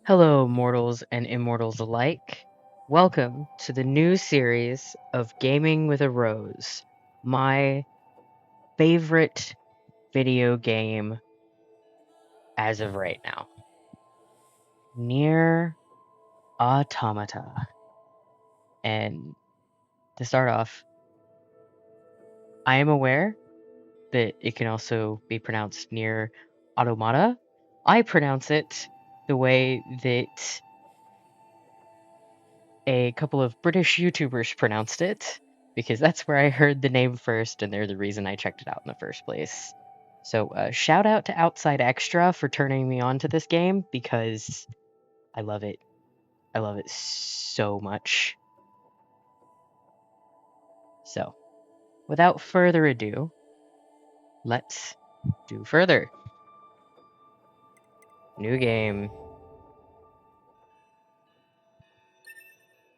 Hello, mortals and immortals alike. Welcome to the new series of Gaming with a Rose, my favorite video game as of right now. NieR Automata. And to start off, I am aware that it can also be pronounced NieR Automata. I pronounce it the way that a couple of British YouTubers pronounced it, because that's where I heard the name first, and they're the reason I checked it out in the first place. So, shout out to Outside Extra for turning me on to this game, because I love it. I love it so much. So, without further ado, let's do further. New game.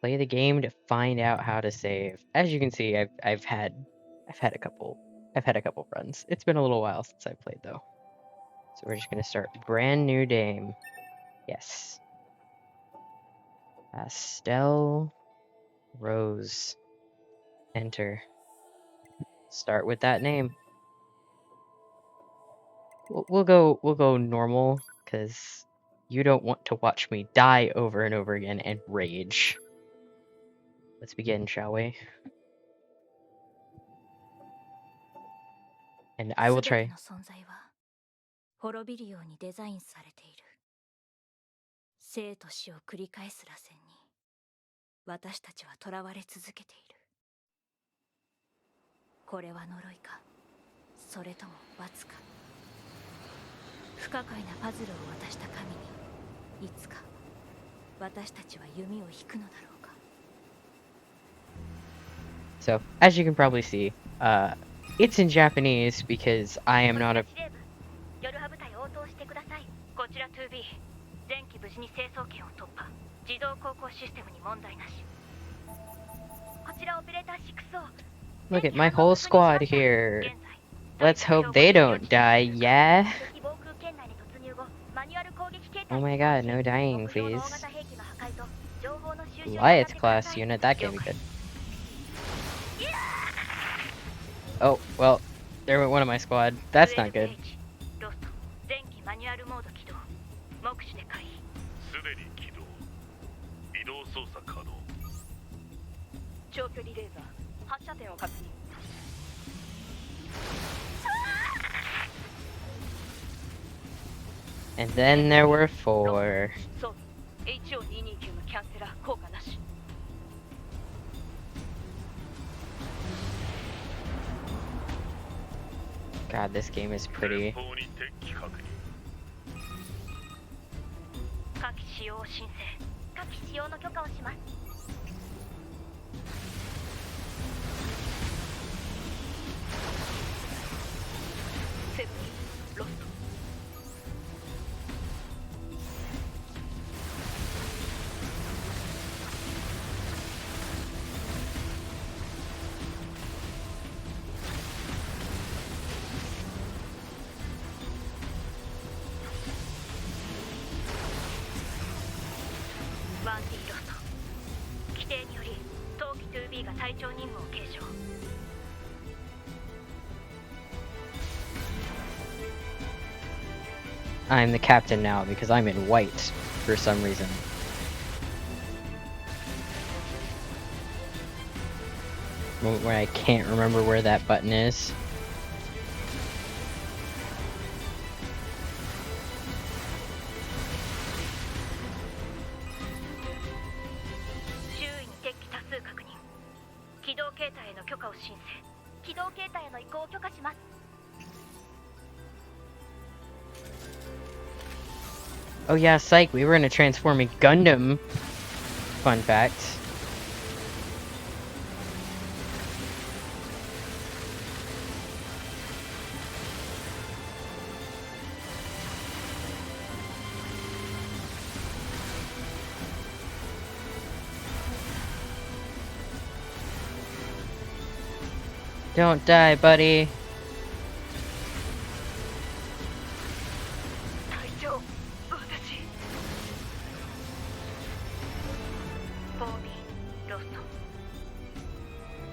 Play the game to find out how to save. As you can see, I've had a couple runs. It's been a little while since I played though. So we're just gonna start brand new game. Yes. Pastel Rose. Enter. Start with that name. We'll go normal, because you don't want to watch me die over and over again and rage. Let's begin, shall we? And I will try. 滅びるようにデザインされている。生と死を繰り返す螺旋に私たちは囚われ続けている。これは呪いか、それとも罰か。不可解なパズルを渡した神にいつか私たちは弓を引くのだろうか。 So, as you can probably see, it's in Japanese because I am not a... 夜派部隊応答してください。こちら 2B 前期無事に成層圏を突破。自動航行システムに問題なし。こちらオペレーター 6O。 Look at my whole squad here. Let's hope they don't die, yeah? Oh my god, no dying, please. Goliath class unit, that can't be good. Oh, well, there went one of my squad. That's not good. And then there were 4. God, this game is pretty. I'm the captain now because I'm in white for some reason. Moment where I can't remember where that button is. Oh yeah, psych, we were in a transforming Gundam. Fun fact. Don't die, buddy.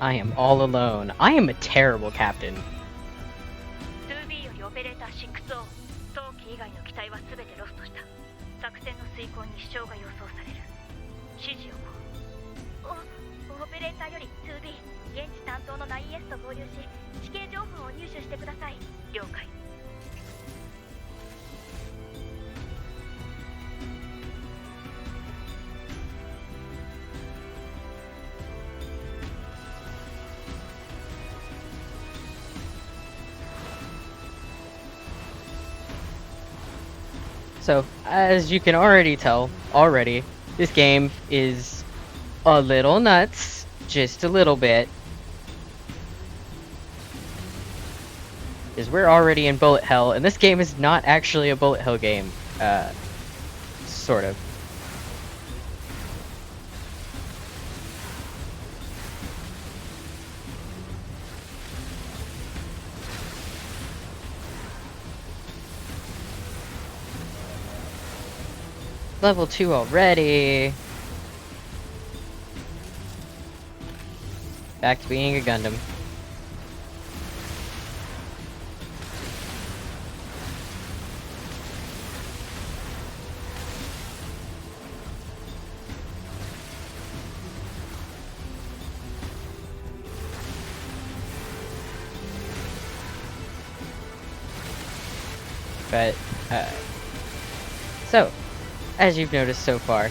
I am all alone. I am a terrible captain. 2B よりオペレーター6を当機以外の機体は全てロストした。作戦の遂行に支障が予想される。指示を。オペレーターより 2B 現地担当のNieRと合流し地形情報を入手してください。了解。So, as you can already tell, this game is a little nuts, just a little bit. Because we're already in bullet hell, and this game is not actually a bullet hell game. Sort of. Level 2 already. Back to being a Gundam. But, so, as you've noticed so far,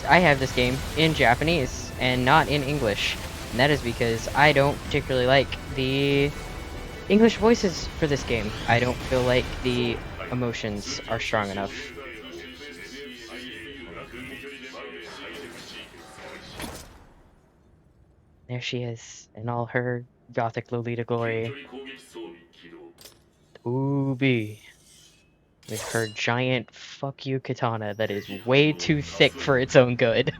I have this game in Japanese and not in English. And that is because I don't particularly like the English voices for this game. I don't feel like the emotions are strong enough. There she is, in all her gothic Lolita glory. Ubi. With her giant fuck you katana that is way too thick for its own good.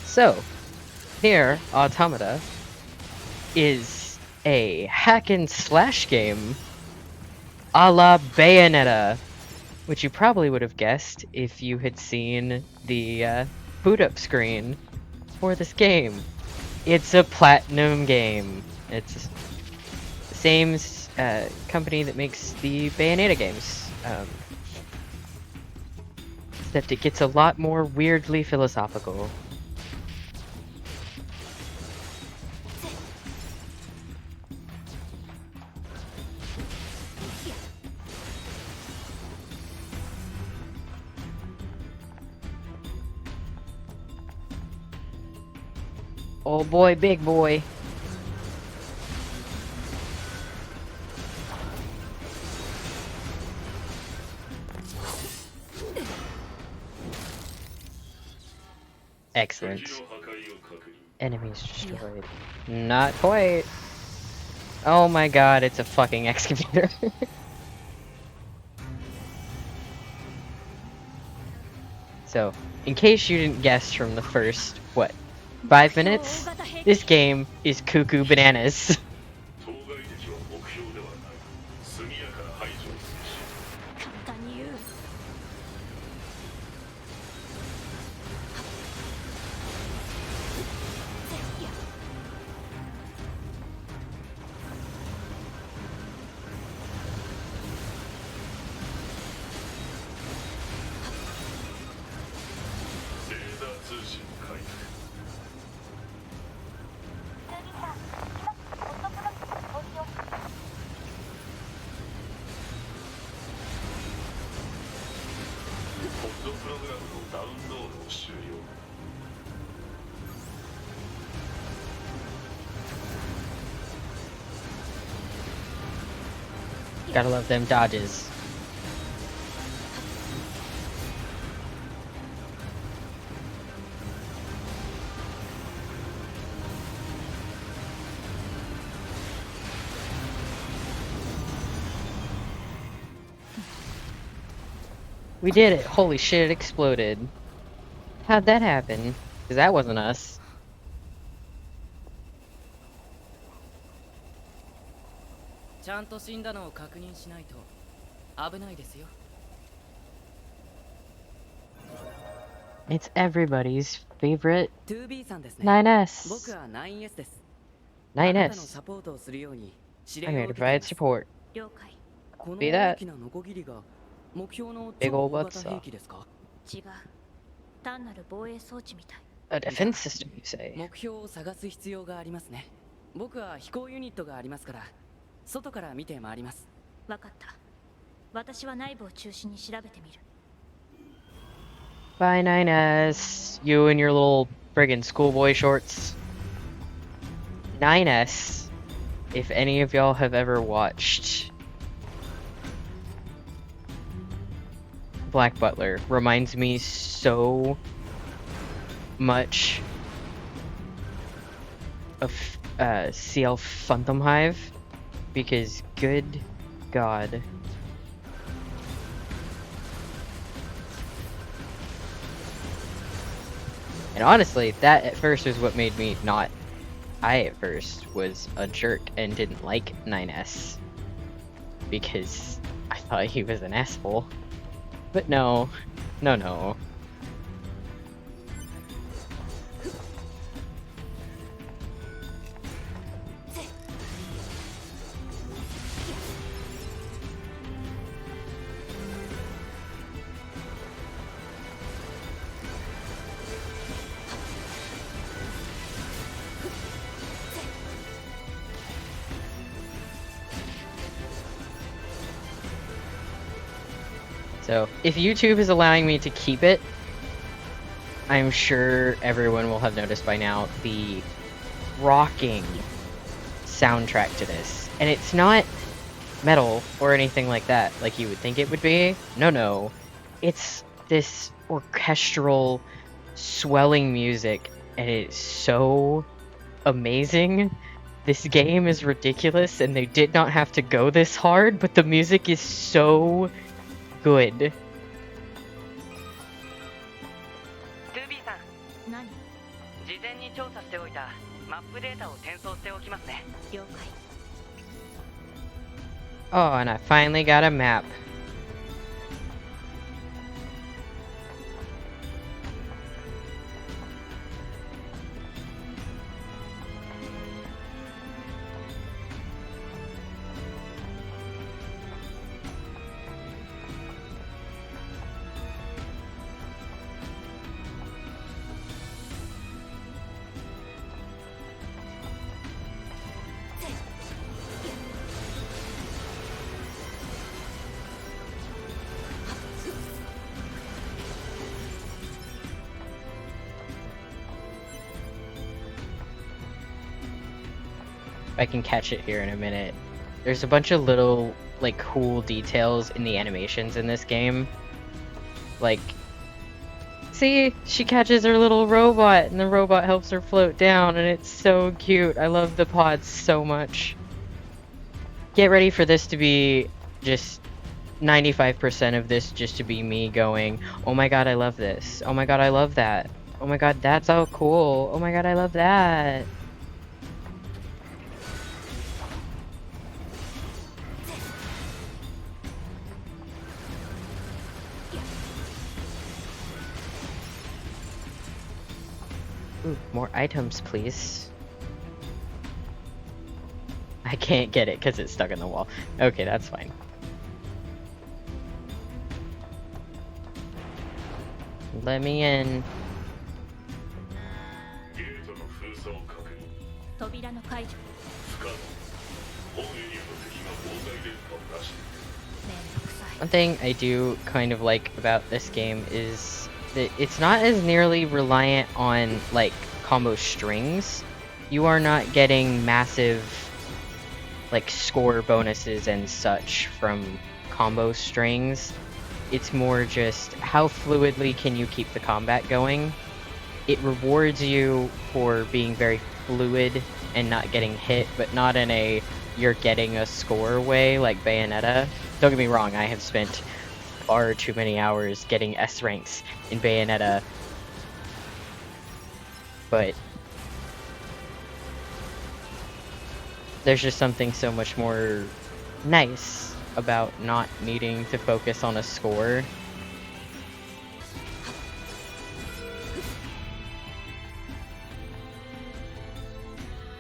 So, NieR Automata is a hack and slash game a la Bayonetta, which you probably would have guessed if you had seen the boot up screen for this game. It's a platinum game. It's the same company that makes the Bayonetta games. Except it gets a lot more weirdly philosophical. Oh boy, big boy. Excellent. Enemies destroyed. Not quite. Oh my god, it's a fucking excavator. So, in case you didn't guess from the first, 5 minutes? This game is cuckoo bananas. Gotta love them dodges. We did it! Holy shit, it exploded. How'd that happen? Because that wasn't us. ちゃんと死んだのを確認しないと危ないですよ。 It's everybody's favorite 2B さんですね。僕 9S. は 9S です。あなたの 9S. サポートをするように指 I'm 令 here を to 受けてい provide ます。 support. 了解。こ Be の大 that. きなノコギリが目標の Big 超 ol' 大型 buzzsaw. 兵器ですか？違う。単なる防衛装置みたい。A defense system, you say? 目標を探す必要がありますね。僕は飛行ユニットがありますから外から見て回ります。わかった。私は内部を中心に調べてみる。 Bye, 9S. You and your little friggin' schoolboy shorts. 9S. If any of y'all have ever watched Black Butler, reminds me so much of CL Phantom Hive, because good god. And honestly, that at first was what made me not. I at first was a jerk and didn't like 9S because I thought he was an asshole. But no, no. 'So if YouTube is allowing me to keep it, I'm sure everyone will have noticed by now the rocking soundtrack to this. And it's not metal or anything like that, like you would think it would be. No. It's this orchestral, swelling music, and it's so amazing. This game is ridiculous, and they did not have to go this hard, but the music is so good. 2B さん、何？事前に調査しておいたマップデータを転送しておきますね。了解。 Oh, and I finally got a map. I can catch it here in a minute. There's a bunch of little, like, cool details in the animations in this game. Like, see? She catches her little robot, and the robot helps her float down, and it's so cute. I love the pods so much. Get ready for this to be just 95% of this just to be me going, oh my god, I love this. Oh my god, I love that. Oh my god, that's so cool. Oh my god, I love that. Ooh, more items, please. I can't get it because it's stuck in the wall. Okay, that's fine. Let me in. ゲートの封鎖を確認。扉の解除。不可能。本エリアの敵が妨害電波を出している。めんどくさい。 One thing I do kind of like about this game is that it's not as nearly reliant on, like, combo strings. You are not getting massive, like, score bonuses and such from combo strings. It's more just how fluidly can you keep the combat going. It rewards you for being very fluid and not getting hit, but not in a you're getting a score way like Bayonetta. Don't get me wrong, I have spent far too many hours getting S ranks in Bayonetta, but there's just something so much more nice about not needing to focus on a score.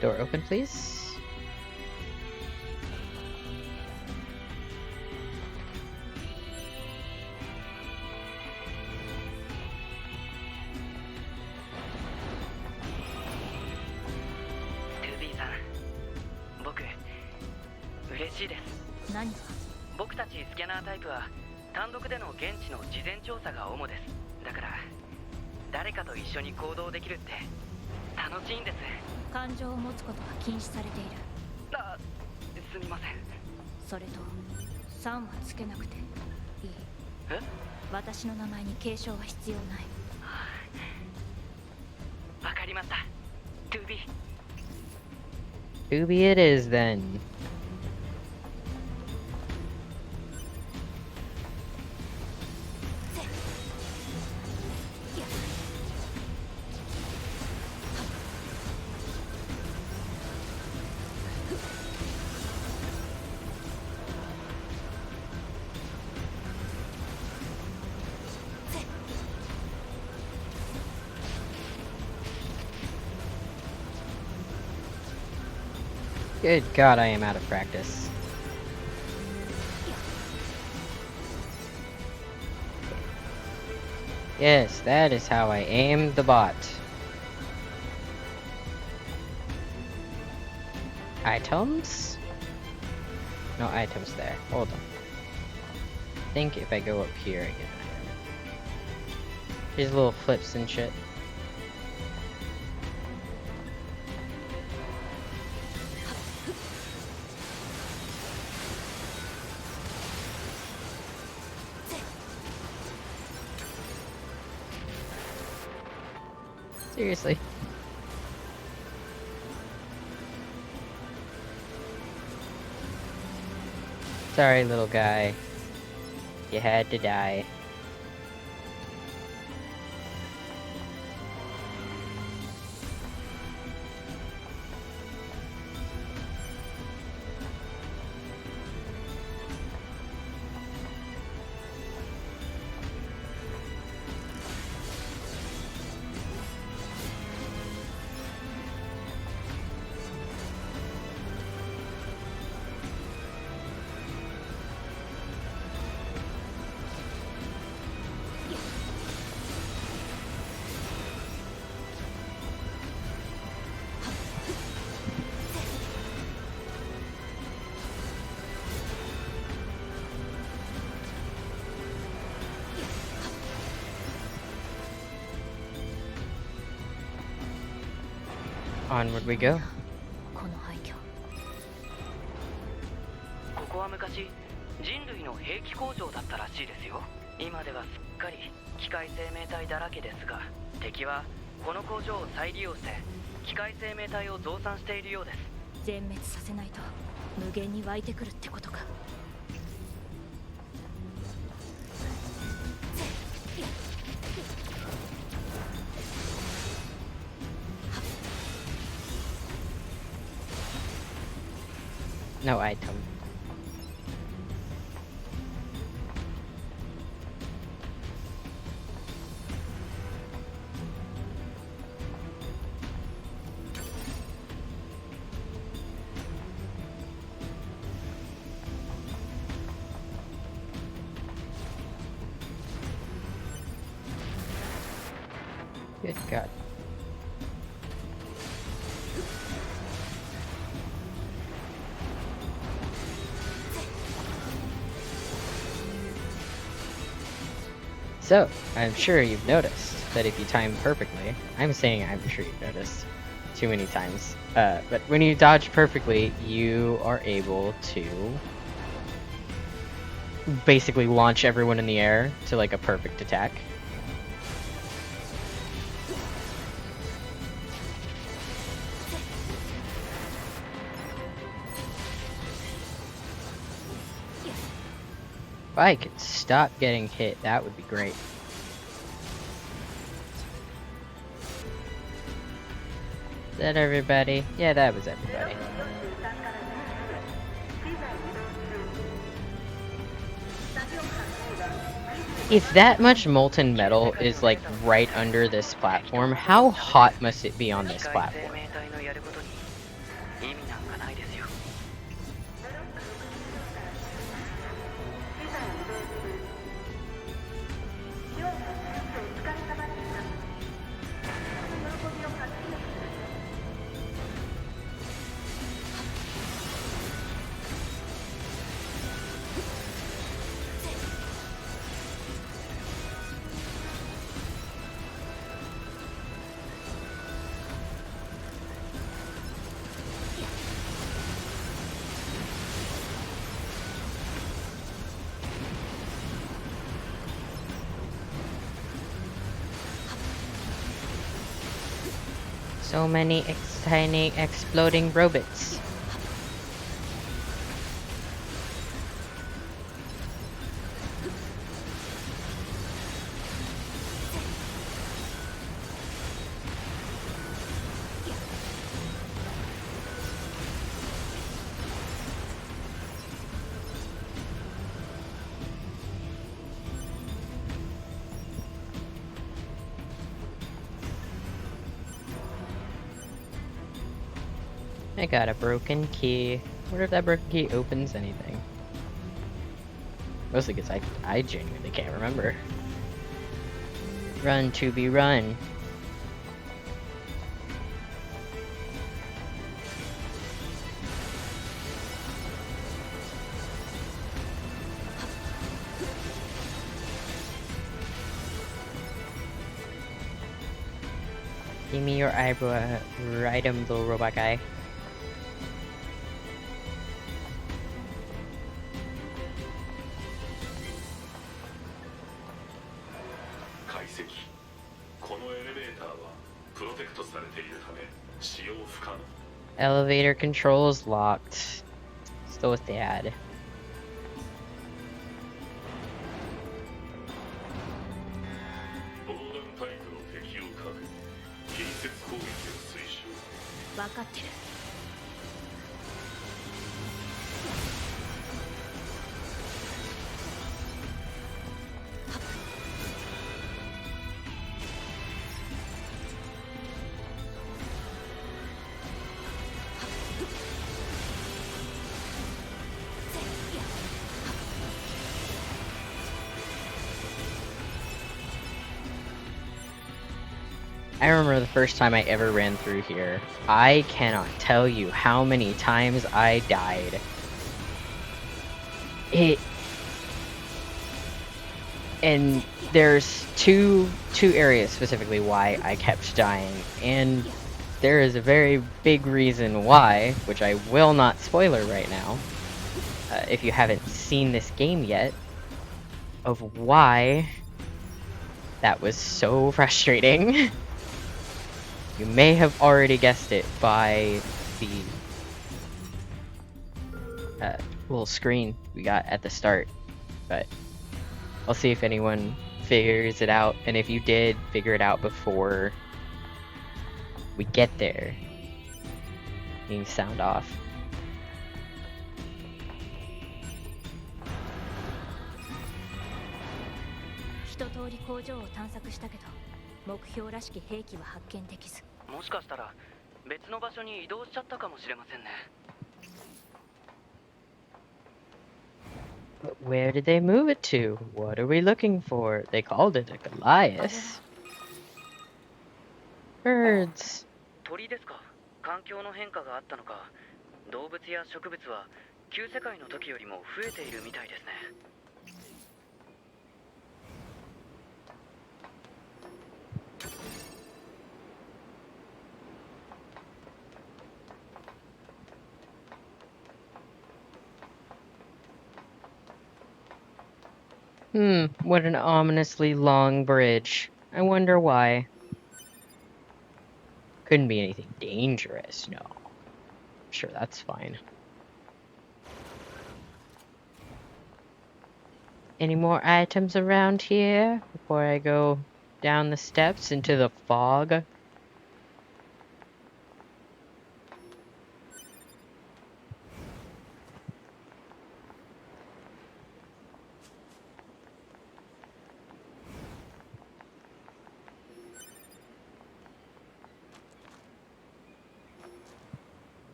Door open, please.2B さん、僕嬉しいです。何が？僕たちスキャナータイプは単独での現地の事前調査が主です。だから誰かと一緒に行動できるって楽しいんです。感情を持つことは禁止されている。あ、すみません。それと3はつけなくていい。え？私の名前に継承は必要ない。わかりました。2B。 2B it is then. Good God, I am out of practice. Yes, that is how I aim the bot. Items? No items there. Hold on. I think if I go up here, I get an item. These little flips and shit. Seriously. Sorry, little guy. You had to die. Onward we go. この廃墟。ここは昔人類の兵器工場だったらしいですよ。今ではすっかり機械生命体だらけですが、敵はこの工場を再利用して機械生命体を増産しているようです。全滅させないと無限に湧いてくるってことか。No item. Good God. So, I'm sure you've noticed that if you time perfectly, I'm saying I'm sure you've noticed too many times, but when you dodge perfectly, you are able to basically launch everyone in the air to like a perfect attack. If I could stop getting hit, that would be great. Is that everybody? Yeah, that was everybody. If that much molten metal is like right under this platform, how hot must it be on this 機械生 platform? 命体のやることに意味なんかないですよ。So many tiny exploding robots. I got a broken key. Wonder if that broken key opens anything. Mostly because I genuinely can't remember. Run, to be run. Give me your eyebrow, item, little robot guy. Elevator controls locked. Still with Dad. I remember the first time I ever ran through here. I cannot tell you how many times I died. And there's two areas specifically why I kept dying, and there is a very big reason why, which I will not spoiler right now, if you haven't seen this game yet, of why that was so frustrating. You may have already guessed it by the little screen we got at the start, but I'll see if anyone figures it out, and if you did figure it out before we get there, you can sound off. Moしかしたら別の場所に移動しちゃったかもしれませんね。 But where did they move it to? What are we looking for? They called it a Goliath. Birds. 鳥ですか。環境の変化があったのか、動物や植物は旧世界の時よりも増えているみたいですね。 What an ominously long bridge. I wonder why. Couldn't be anything dangerous, no. Sure, that's fine. Any more items around here before I go down the steps into the fog?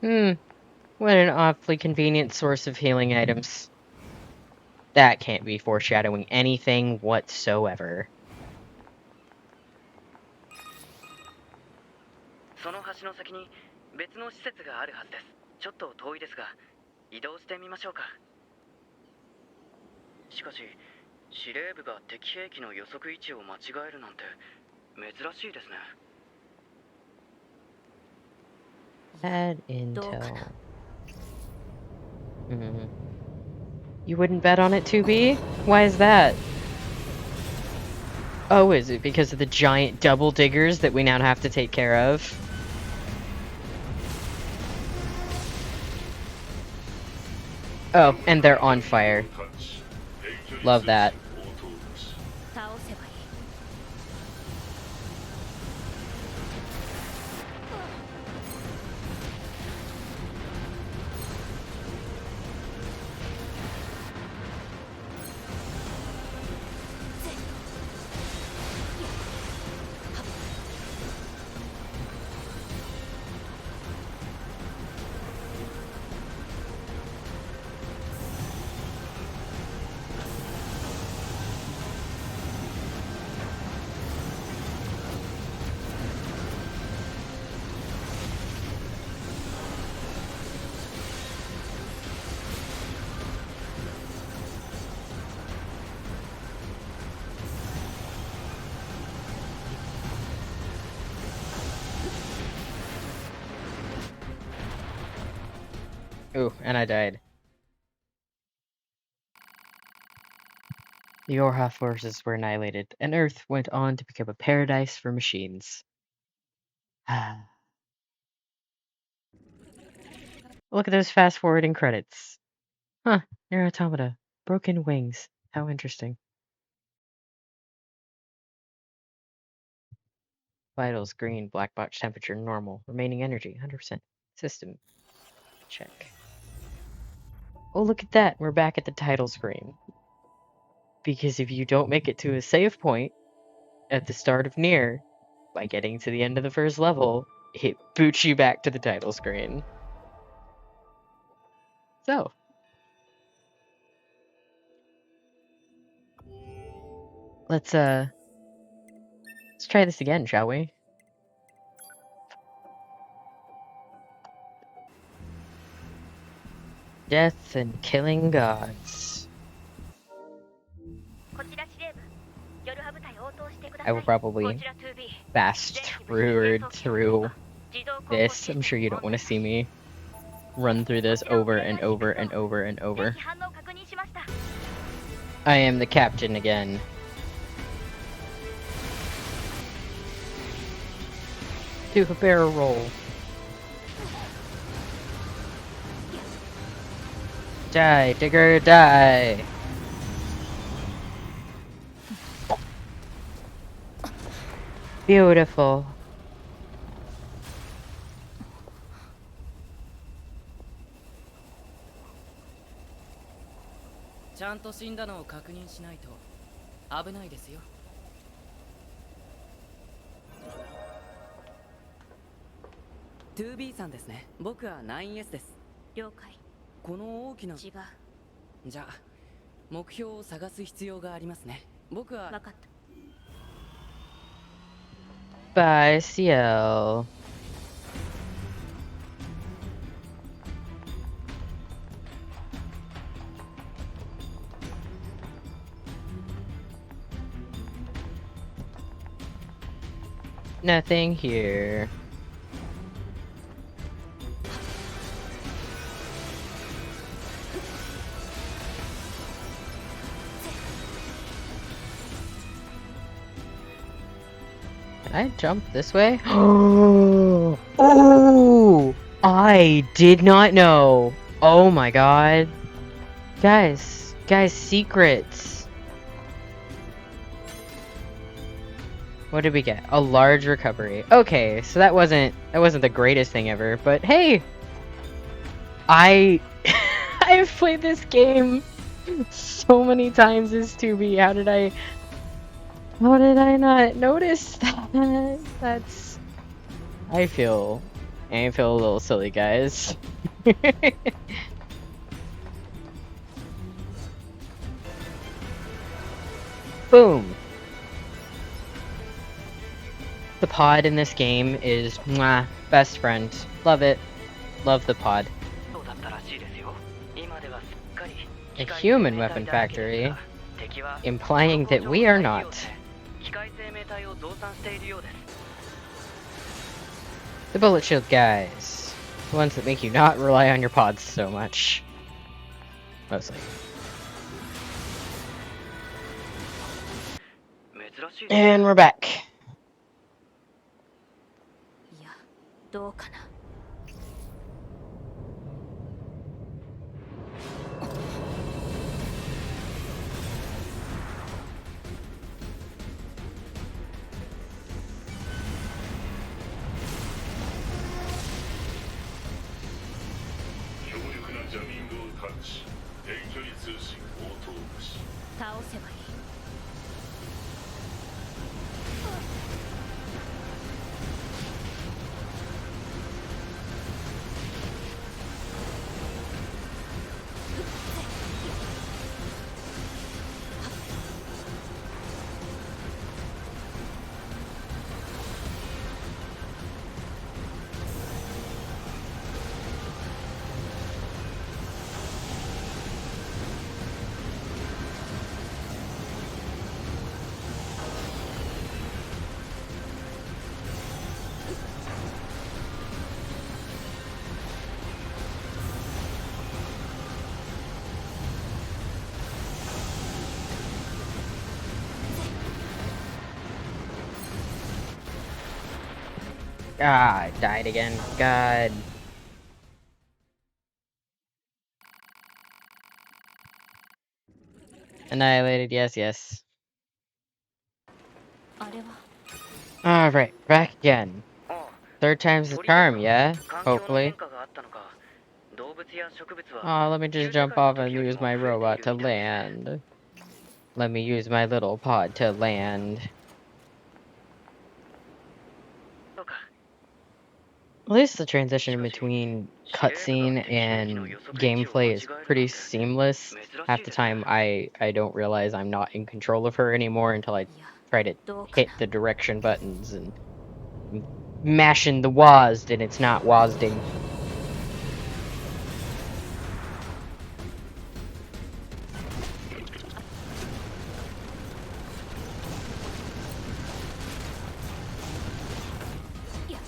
What an awfully convenient source of healing items. That can't be foreshadowing anything whatsoever. その橋の先に別の施設があるはずです。ちょっと遠いですが移動してみましょうか。しかし司令部が敵兵器の予測位置を間違えるなんて珍しいですね。 Bad どうか intel. な。 You wouldn't bet on it, 2B? Why is that? Oh, is it because of the giant double diggers that we now have to take care of? Oh, and they're on fire. Love that. 倒せばいい。Ooh, and I died. The Orha forces were annihilated, and Earth went on to become a paradise for machines. Look at those fast-forwarding credits. Huh, NieR Automata. Broken wings. How interesting. Vitals, green. Black box temperature, normal. Remaining energy, 100%. System. Check. Oh, look at that. We're back at the title screen. Because if you don't make it to a save point at the start of NieR, by getting to the end of the first level, it boots you back to the title screen. So. Let's try this again, shall we? Death and killing gods. I will probably fast through this. I'm sure you don't want to see me run through this over and over and over and over. I am the captain again. Do a barrel roll. Die, digger, die! Beautiful. B さんですね。僕は 9S です。了解。この大きな。違う。じゃあ目標を探す必要がありますね。僕は。分かった。 Bye, CL. Nothing here. Can I jump this way? Oh! I did not know. Oh my god. Guys, secrets. What did we get? A large recovery. Okay, so that wasn't the greatest thing ever, but hey! I've played this game so many times as 2B. How did I not notice that? I feel I feel a little silly, guys. Boom! The pod in this game is mwah, best friend. Love it. Love the pod. そうだったらしいですよ。今ではすっかり A 機械 human 生命 weapon 体だらけです factory, が、敵は implying こ that の工場を we are 再利 not. 用して機械生命体を増産しているようです。 The bullet shield guys. The ones that make you not rely on your pods so much. Mostly. 珍しいです。 And we're back. いやどうかな。強力なジャミングを感知。遠距離通信応答無視。倒せばいい。Ah, I died again. God. Annihilated, yes, yes. あれは Alright, back again. ああ、 Third time's the 鳥ですか。 charm, yeah? 環境の Hopefully. 変化があったのか、動物や植物は Oh, let me 旧 just 世 jump 界の off 時 and より use も my 増えてい robot る to みたいですね。 land. Let me use my little pod to land. そうか。 At least the transition しかし between 司令部が cutscene 敵兵器 and の予測位置を間 gameplay 違 is える pretty なんて seamless. 珍 Half しい the ですね。 time, I don't realize I'm not in control of her anymore until I いや try to どうか hit な。 the direction buttons and mashing the WASD and it's not WASDing. いや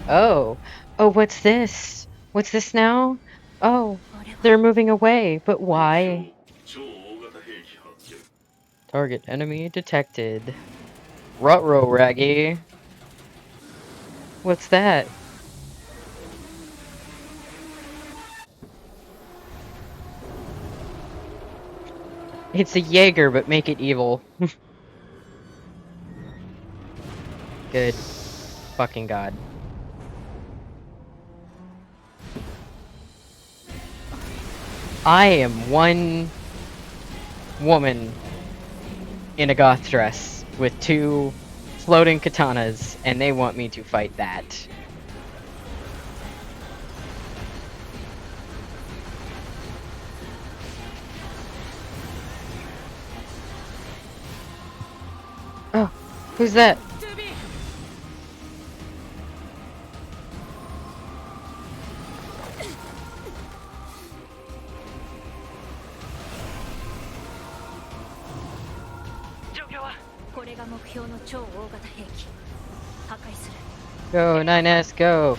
Oh, oh, what's this? What's this now? Oh, あれは they're moving away, but 目 why? 標超大型兵器発見。 Target enemy detected. Rutrow Raggy. What's that? It's a Jaeger, but make it evil. Good fucking god. I am one woman in a goth dress with two floating katanas, and they want me to fight that. Oh, who's that?「これが目標の超大型兵器破壊する」 Go, 9S, go!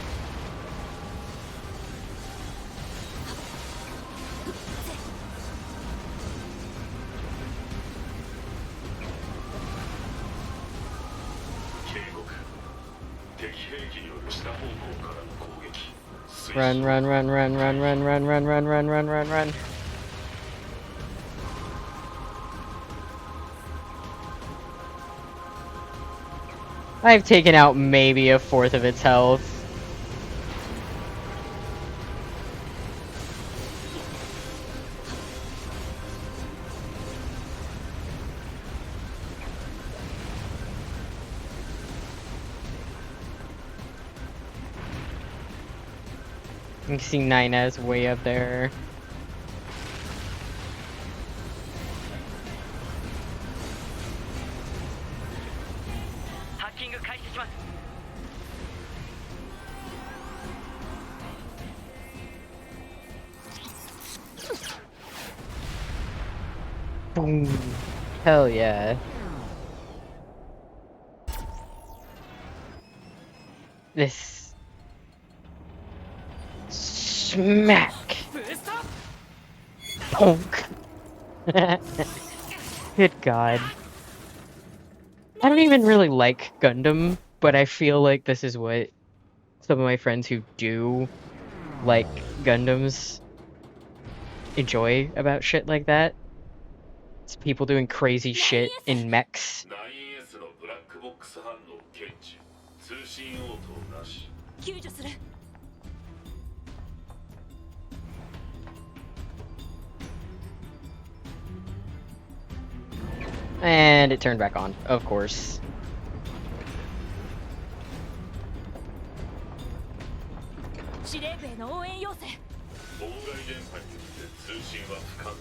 警告。敵兵器による下方向からの攻撃。推進 Run, run, run, run, run, run, run, run, run, run, run, run, run. I've taken out maybe a fourth of its health. You can see 9S way up there. Boom. Hell yeah. This... Smack! Punk! Good God. I don't even really like Gundam, but I feel like this is what some of my friends who do like Gundams enjoy about shit like that. It's people doing crazy shit in mechs. 9S のブラックボックス反応検知通信応答なし救助する。 And it turned back on, of course. 司令部への応援要請。妨害電波によって通信は不可能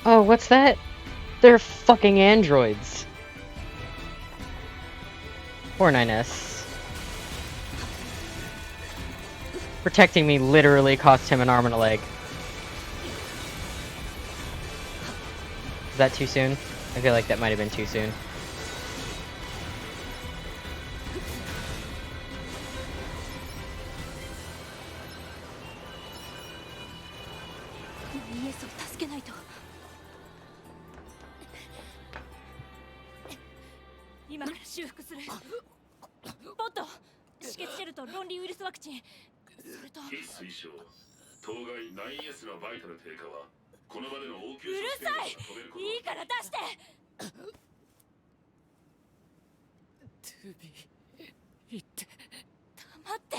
Oh, what's that? They're fucking androids. Poor 9S. Protecting me literally cost him an arm and a leg. Is that too soon? I feel like that might have been too soon. NieR を助けないと。今から修復する。ポット、止血シェルと論理ウイルスワクチン。それと。非推奨当該 9S のバイタル低下はこの場での応急うるさい。いいから出して。トゥビー言って黙って。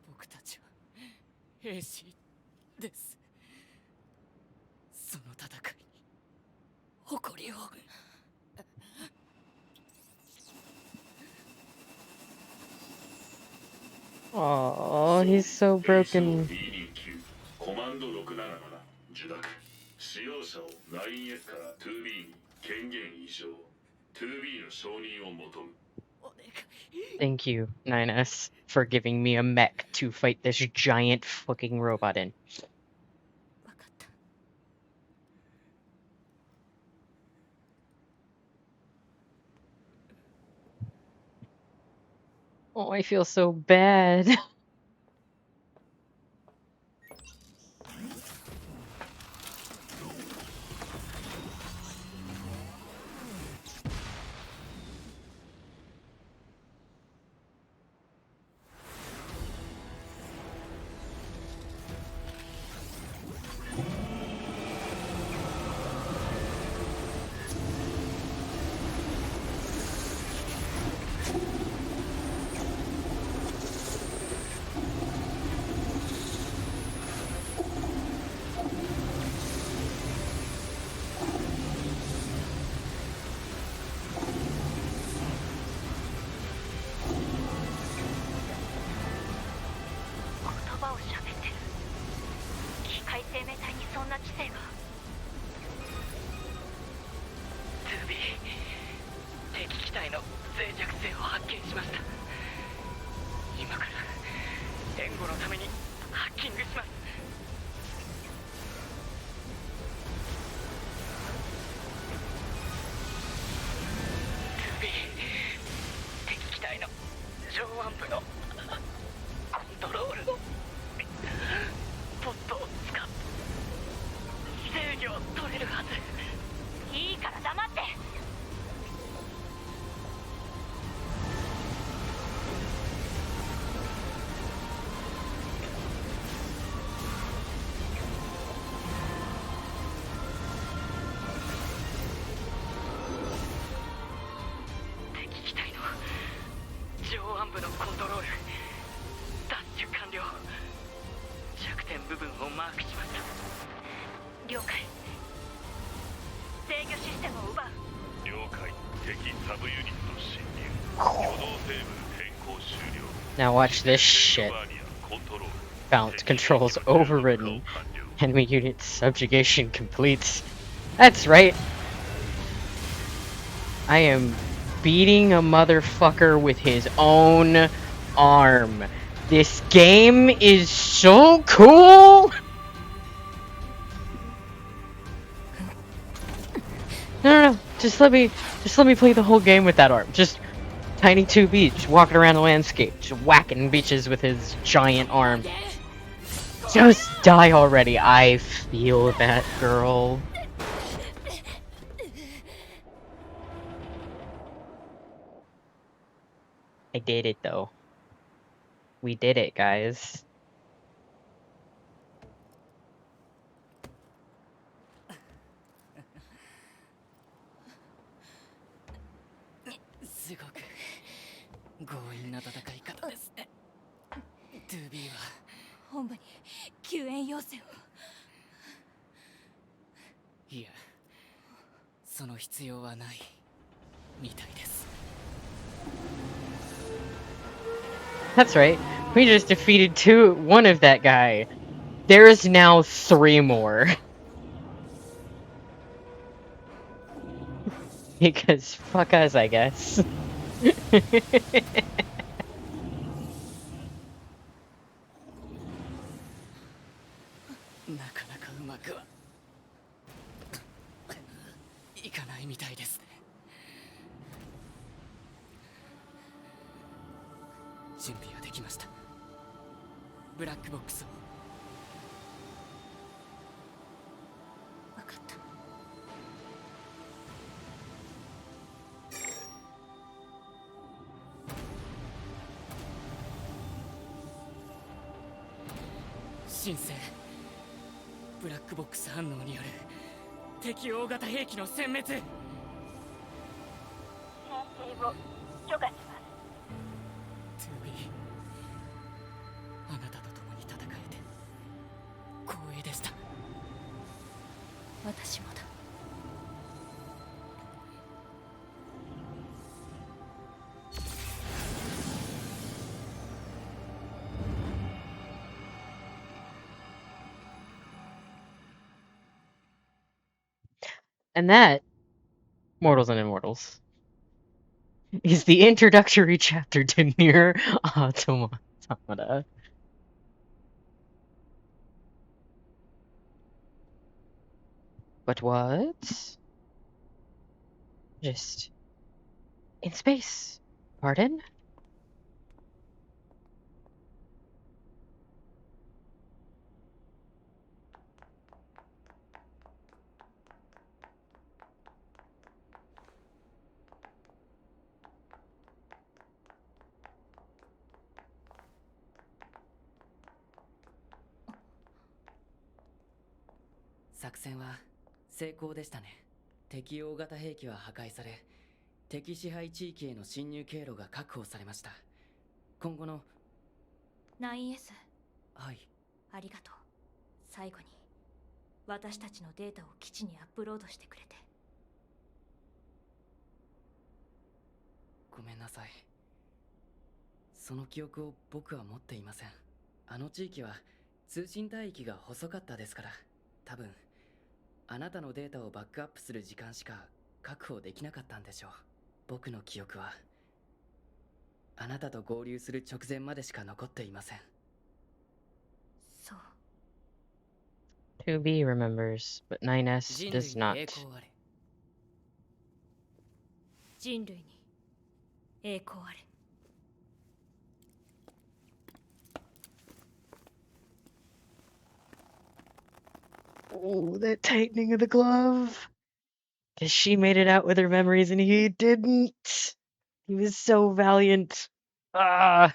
僕たちは兵士です。その戦いに誇りを。Oh, he's so broken. コマンド677受諾使用者を 9S から 2B に権限移譲 2B の承認を求む Thank you, 9S, for giving me a mech to fight this giant fucking robot in. わかった。 Oh, I feel so bad. 了解。制御システムを奪う。了解。敵サブユニット侵入。挙動テーブル変更終了。 Now watch this shit. Balance controls overridden. Enemy unit subjugation complete. That's right. I am beating a motherfucker with his own arm. This game is so cool! No. Just let me play the whole game with that arm. Just Tiny 2B, just walking around the landscape, just whacking bitches with his giant arm. Just die already. I feel that, girl. I did it, though. We did it, guys. Very aggressive 2B は本部に救援要請を。いや、その必要はないみたいです。 That's right. We just defeated one of that guy. There is now 3 more. Because fuck us, I guess. なかなかうまくはいかないみたいですね。準備はできました。ブラックボックスを。分かった。申請。ブラックボックス反応による敵大型兵器の殲滅。申請を許可します。 2B、 あなたと共に戦えて光栄でした。私もだ。And that, Mortals and Immortals, is the introductory chapter to NieR Automata. But what? Just in space. Pardon?「作戦は成功でしたね。敵大型兵器は破壊され、敵支配地域への侵入経路が確保されました。今後の 9S はい、ありがとう。最後に私たちのデータを基地にアップロードしてくれて。ごめんなさい。その記憶を僕は持っていません。あの地域は通信帯域が細かったですから、多分あなたのデータをバックアップする時間しか確保できなかったんでしょう。僕の記憶はあなたと合流する直前までしか残っていません。そう。 2B remembers, but 9S does not. 人類に栄光あれ。 Oh, that tightening of the glove. Because she made it out with her memories and he didn't. He was so valiant. Ah,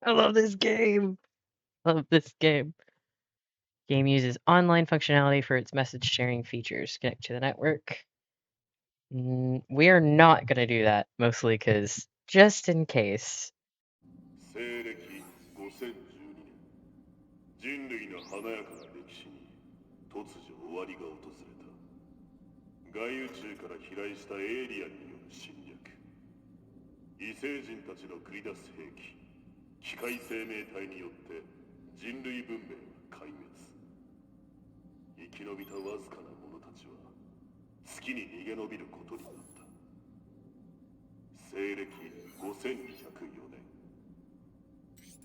I love this game. Love this game. Game uses online functionality for its message sharing features. Connect to the network. We are not going to do that, mostly because just in case. 西暦5012年、人類の華やかな歴史に突如終わりが訪れた。外宇宙から飛来したエイリアンによる侵略。異星人たちの繰り出す兵器、機械生命体によって人類文明は壊滅。生き延びたわずかな者たちは月に逃げ延びることになった。西暦5204年、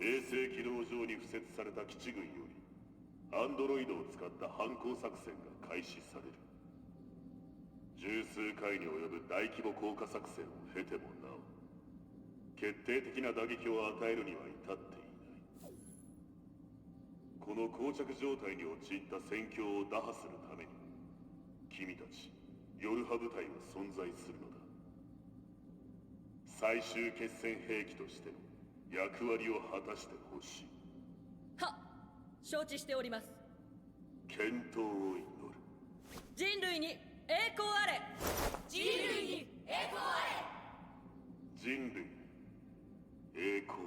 衛星軌道上に敷設された基地群よりアンドロイドを使った反攻作戦が開始される。十数回に及ぶ大規模降下作戦を経てもなお決定的な打撃を与えるには至っていない。この膠着状態に陥った戦況を打破するために君たちヨルハ部隊は存在するのだ。最終決戦兵器としての役割を果たしてほしい。はっ、承知しております。健闘を祈る。人類に栄光あれ。人類に栄光あれ。人類栄光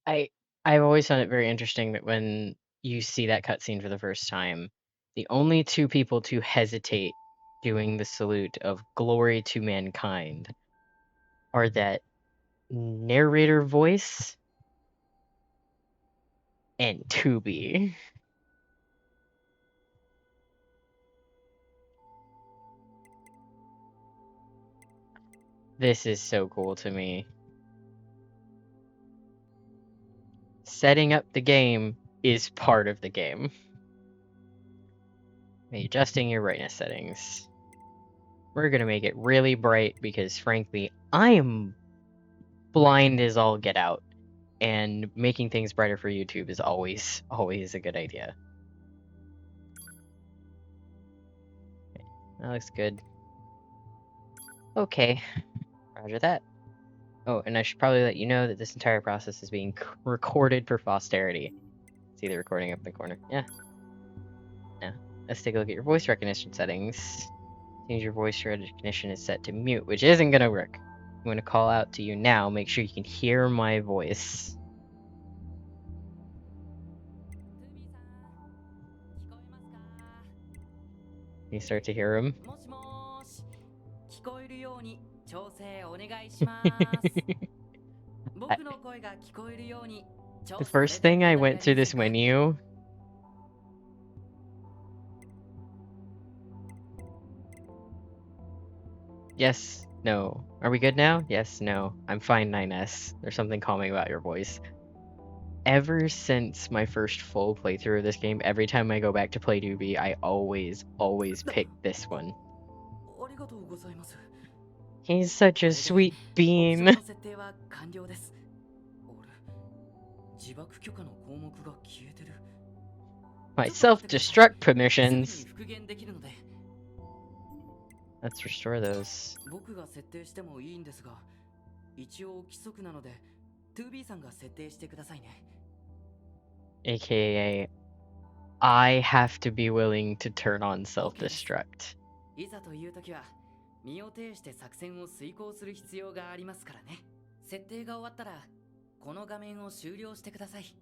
あれ。I've always found it very interesting that when you see that cutscene for the first time, the only two people to hesitate doing the salute of glory to mankind are that narrator voice and Tubi. This is so cool to me. Setting up the game is part of the game. Adjusting your brightness settings. We're gonna make it really bright because frankly, I am blind as all get out. And making things brighter for YouTube is always a good idea. That looks good. Okay, roger that. Oh, and I should probably let you know that this entire process is being recorded for posterity. See the recording up in the corner. Yeah. Let's take a look at your voice recognition settings. Seems your voice recognition is set to mute, which isn't gonna work. I'm gonna call out to you now. Make sure you can hear my voice. You start to hear him. もしもーし、聞こえるように調整お願いします。僕の声が聞こえるように調 The 整 first thing I went through this menu. Yes, no. Are we good now? Yes, no. I'm fine, 9S. There's something calming about your voice. Ever since my first full playthrough of this game, every time I go back to play Doobie, I always pick this one. ありがとうございます。 He's such a sweet オプショ bean. ンの設定は完了です。あれ、自爆許可の項目が消えてる。 My self-destruct すぐ permissions. に復元できるので。 Let's restore those. 僕が設定してもいいんですが、一応規則なので 2B さんが設定してくださいね。 AKA, I have to be willing to turn on self-destruct. いざという時は身を挺して作戦を遂行する必要がありますからね。設定が終わったらこの画面を終了してください。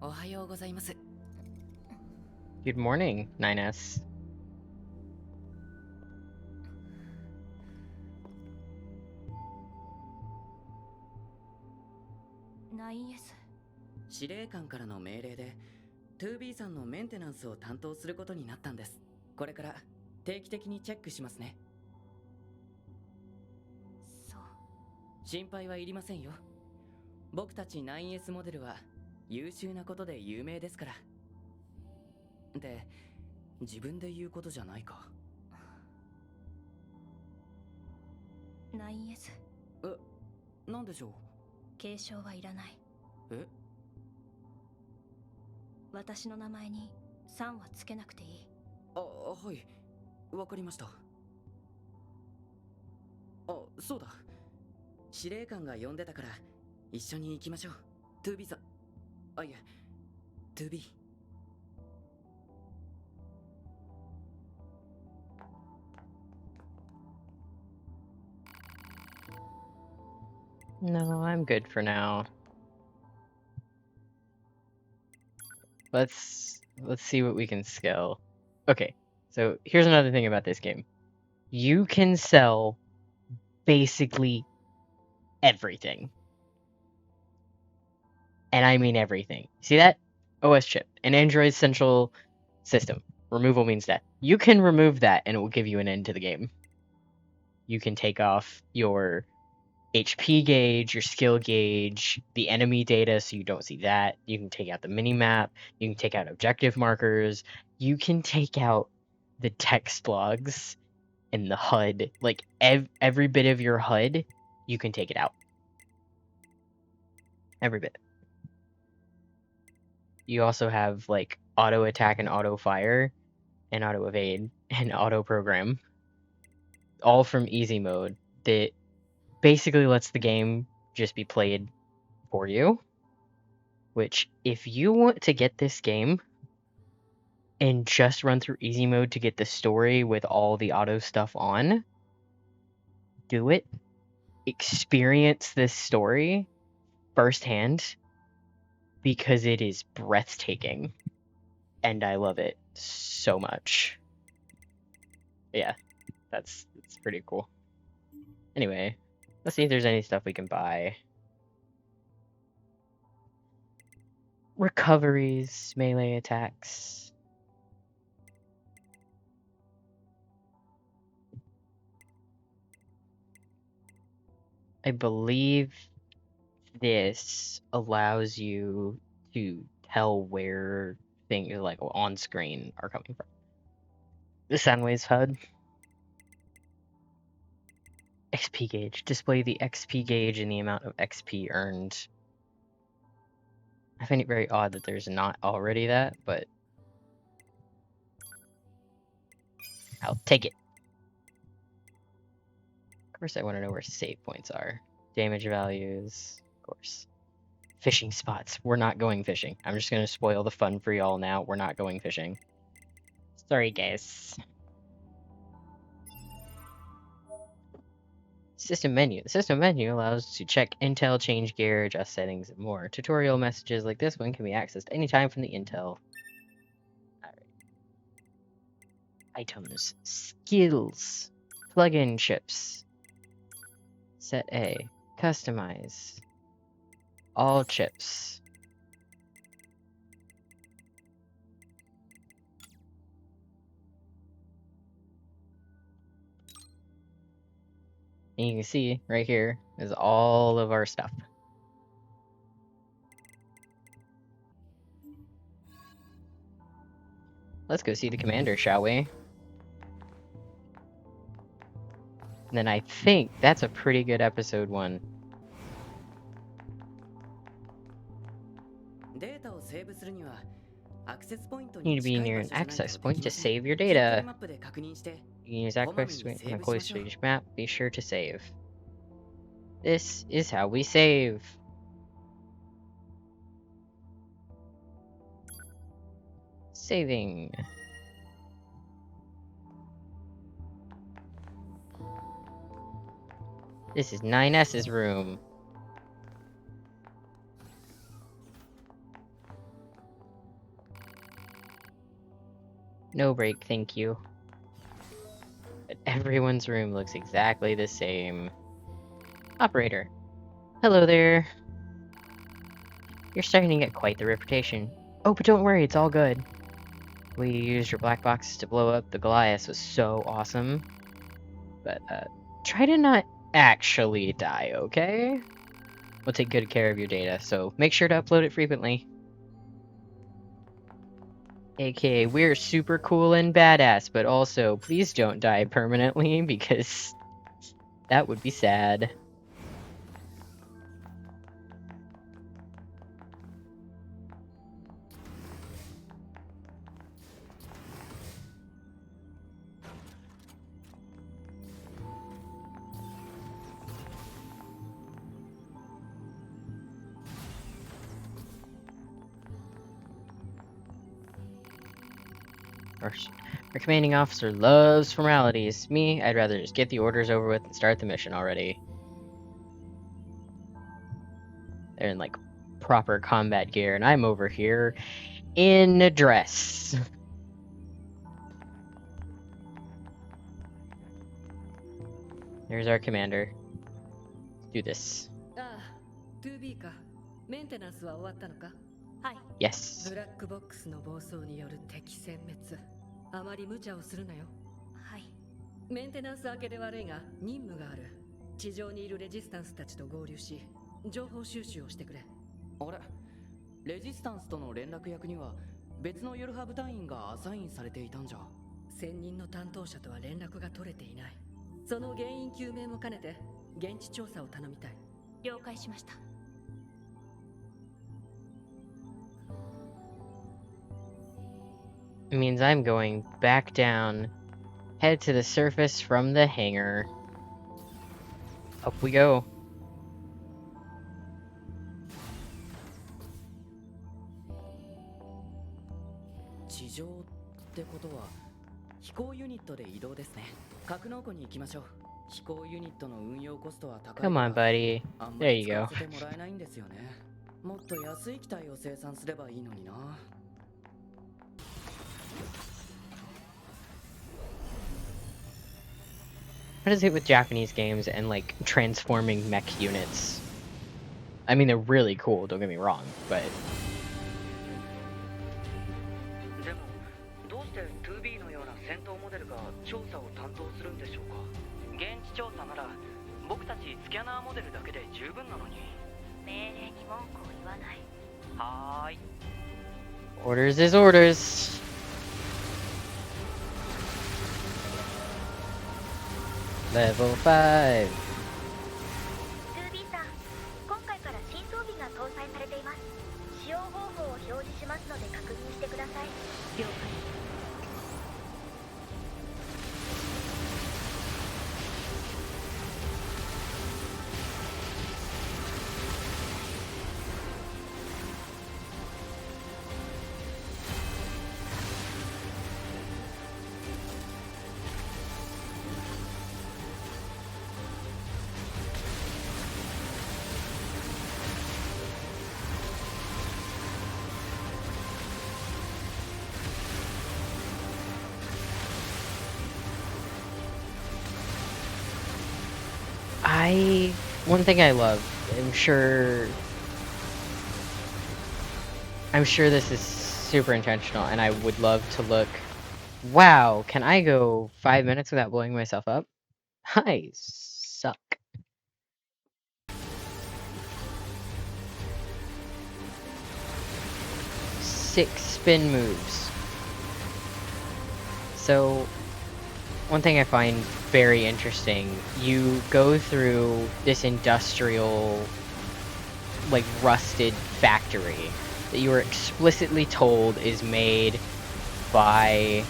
おはようございます。 Good morning, 9S. 9S。司令官からの命令で 2B さんのメンテナンスを担当することになったんです。これから定期的にチェックしますね。そう。心配はいりませんよ。僕たち 9S モデルは優秀なことで有名ですから。で、自分で言うことじゃないか。 9S。なんでしょう。継承はいらない。え？私の名前に3はつけなくていい。あ、はい。わかりました。あ、そうだ。司令官が呼んでたから一緒に行きましょう。2B さん。あ、いえ、2B。No, I'm good for now. Let's see what we can skill. Okay, so here's another thing about this game. You can sell basically everything. And I mean everything. See that? OS chip, an Android Central System. Removal means death. You can remove that and it will give you an end to the game. You can take off your HP gauge, your skill gauge, the enemy data so you don't see that. You can take out the mini map. You can take out objective markers. You can take out the text logs and the HUD. Like every bit of your HUD, you can take it out. Every bit. You also have like auto attack and auto fire and auto evade and auto program, all from easy mode that basically lets the game just be played for you. Which, if you want to get this game and just run through easy mode to get the story with all the auto stuff on, do it. Experience this story firsthand because it is breathtaking and I love it so much. Yeah, that's pretty cool. Anyway, let's see if there's any stuff we can buy. Recoveries, melee attacks. I believe this allows you to tell where things like on screen are coming from. The Soundwaves HUD. XP gauge. Display the XP gauge and the amount of XP earned. I find it very odd that there's not already that, but I'll take it. Of course, I want to know where save points are. Damage values, of course. Fishing spots. We're not going fishing. I'm just going to spoil the fun for y'all now. We're not going fishing. Sorry, guys. System menu. The system menu allows us to check intel, change gear, adjust settings, and more. Tutorial messages like this one can be accessed anytime from the intel. Alright. Items. Skills. Plugin chips. Set A. Customize. All chips. And you can see right here is all of our stuff. Let's go see the commander, shall we? And then I think that's a pretty good episode 1. You need to be near an access point to save your data. You can use access point on a close range map. Be sure to save. This is how we save. Saving. This is 9S's room. No break, thank you. But everyone's room looks exactly the same. Operator. Hello there. You're starting to get quite the reputation. Oh, but don't worry, it's all good. We used your black boxes to blow up the Goliath was so awesome. But, try to not actually die, okay? We'll take good care of your data, so make sure to upload it frequently. AKA, we're super cool and badass, but also, please don't die permanently, because that would be sad. Our commanding officer loves formalities. Me, I'd rather just get the orders over with and start the mission already. They're in like proper combat gear, and I'm over here in a dress. There's our commander. Do this. ああ、2B か。メンテナンスは終わったのか？はい。 Yes. ブラックボックスの暴走による敵殲滅。あまり無茶をするなよ。はい。メンテナンス明けで悪いが任務がある。地上にいるレジスタンスたちと合流し、情報収集をしてくれ。あれ、レジスタンスとの連絡役には別のヨルハ部隊員がアサインされていたんじゃ。専任の担当者とは連絡が取れていない。その原因究明も兼ねて現地調査を頼みたい。了解しました。 It means I'm going back down, head to the surface from the hangar. Up we go. 地上ってことは飛行ユニットで移動ですね。格納庫に行きましょう。飛行ユニットの運用コストは高い。 Come on, buddy. あんま There り you 使わ go. せてもらえないんですよね。もっと安い機体を生産すればいいのにな。 What is it with Japanese games and like transforming mech units? I mean, they're really cool, don't get me wrong, but でもどうして 2B のような戦闘モデルが調査を担当するんでしょうか。現地調査なら僕たちスキャナーモデルだけで十分なのに。命令に文句を言わない。はーい。 orders is orders. Level 5. 2B さん、今回から新装備が搭載されています。使用方法を表示しますので確認してください。了解。 One thing I love, I'm sure this is super intentional, and I would love to look. Wow, can I go 5 minutes without blowing myself up? I suck. Six spin moves. So, one thing I find very interesting, you go through this industrial, like, rusted factory that you are explicitly told is made by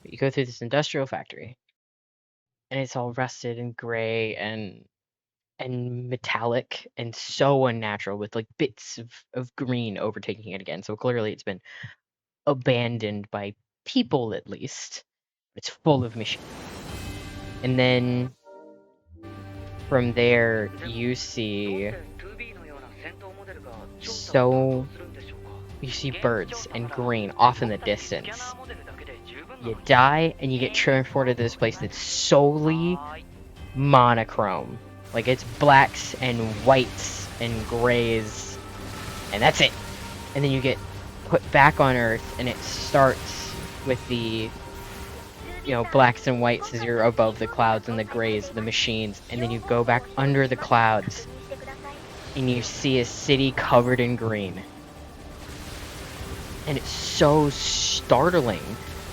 you go through this industrial factory and it's all rusted and gray and metallic and so unnatural with like bits of green overtaking it again. So clearly it's been abandoned by people at least. It's full of machines. And then from there you see birds and green off in the distance. You die and you get transported to this place that's solely monochrome. Like it's blacks and whites and grays, and that's it. And then you get put back on Earth, and it starts with the, blacks and whites as you're above the clouds, and the grays, the machines, and then you go back under the clouds, and you see a city covered in green. And it's so startling.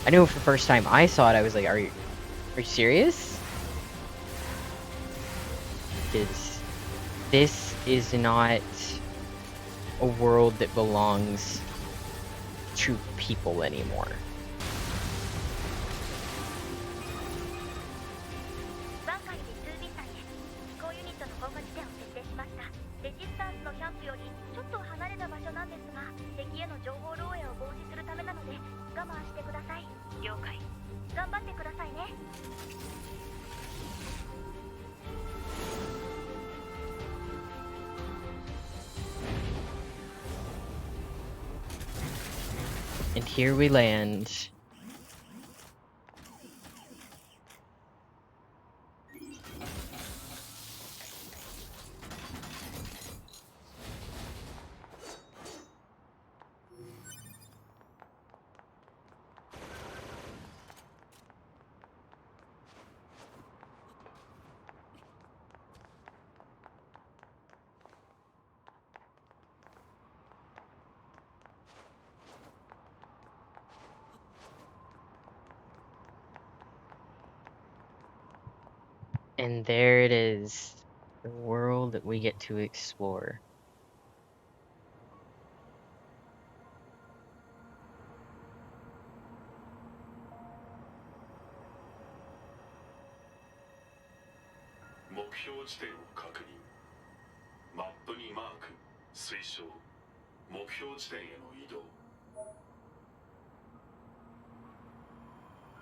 I know for the first time I saw it, I was like, are you serious? This is not a world that belongs to people anymore. And here we land. And there it is. The world that we get to explore.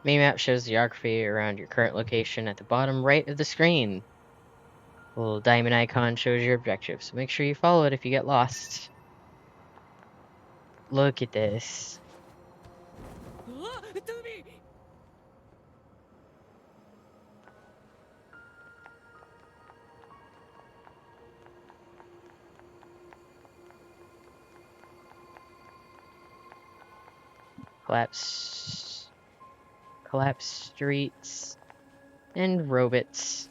Minimap shows the geography around your current location at the bottom right of the screen. The little diamond icon shows your objective, so make sure you follow it if you get lost. Look at this. うわトゥービー Collapse streets and robots.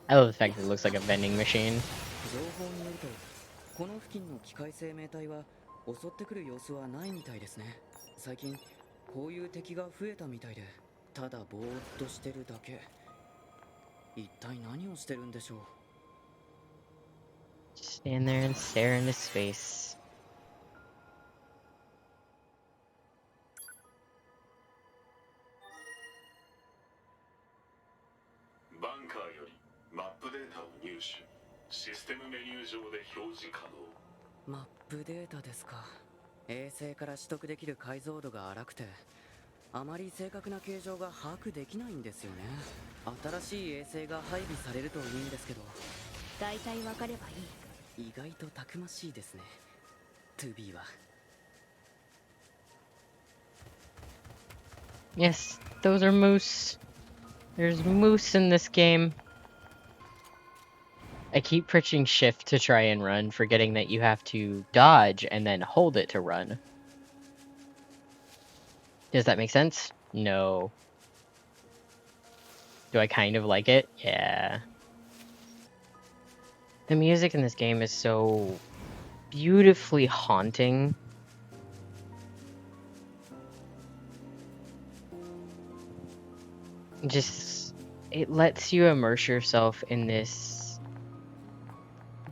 I love the fact that it looks like a vending machine. 情報によるとこの付近の機械生命体は襲ってくる様子はないみたいですね。最近こういう敵が増えたみたいでただぼーっとしてるだけ。一体何をしてるんでしょう。 Just stand there and stare into space. Bunker よりマップデータを入手。システムメニュー上で表示可能。マップデータですか。衛星から取得できる解像度が荒くてあまり正確な形状が把握できないんですよね。新しい衛星が配備されるといいんですけど。大体わかればいい。意外とたくましいですね。2B は。 Yes, those are moose. There's moose in this game. I keep pushing shift to try and run, forgetting that you have to dodge and then hold it to run. Does that make sense? No. Do I kind of like it? Yeah. The music in this game is so beautifully haunting. Just, it lets you immerse yourself in this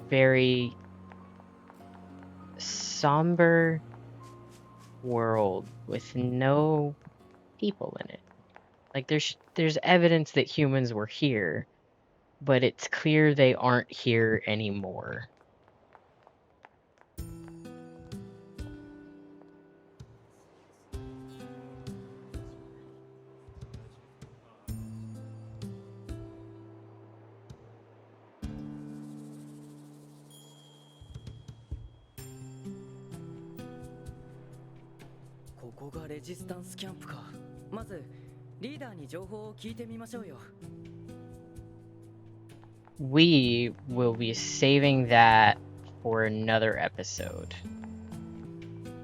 very somber world with no people in it. Like there's evidence that humans were here, but it's clear they aren't here anymore.ここがレジスタンスキャンプか。まずリーダーに情報を聞いてみましょうよ。 We will be saving that for another episode.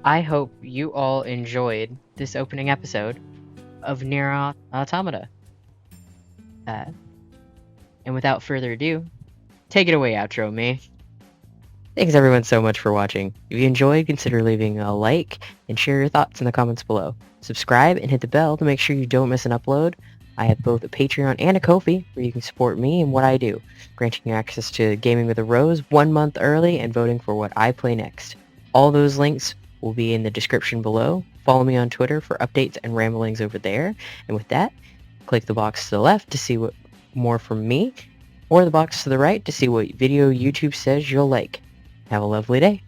I hope you all enjoyed this opening episode of NieR Automata. And without further ado, take it away, outro me. Thanks everyone so much for watching. If you enjoyed, consider leaving a like and share your thoughts in the comments below. Subscribe and hit the bell to make sure you don't miss an upload. I have both a Patreon and a Ko-fi where you can support me and what I do, granting you access to Gaming with a Rose 1 month early and voting for what I play next. All those links will be in the description below. Follow me on Twitter for updates and ramblings over there. And with that, click the box to the left to see what more from me. or the box to the right to see what video YouTube says you'll like. Have a lovely day.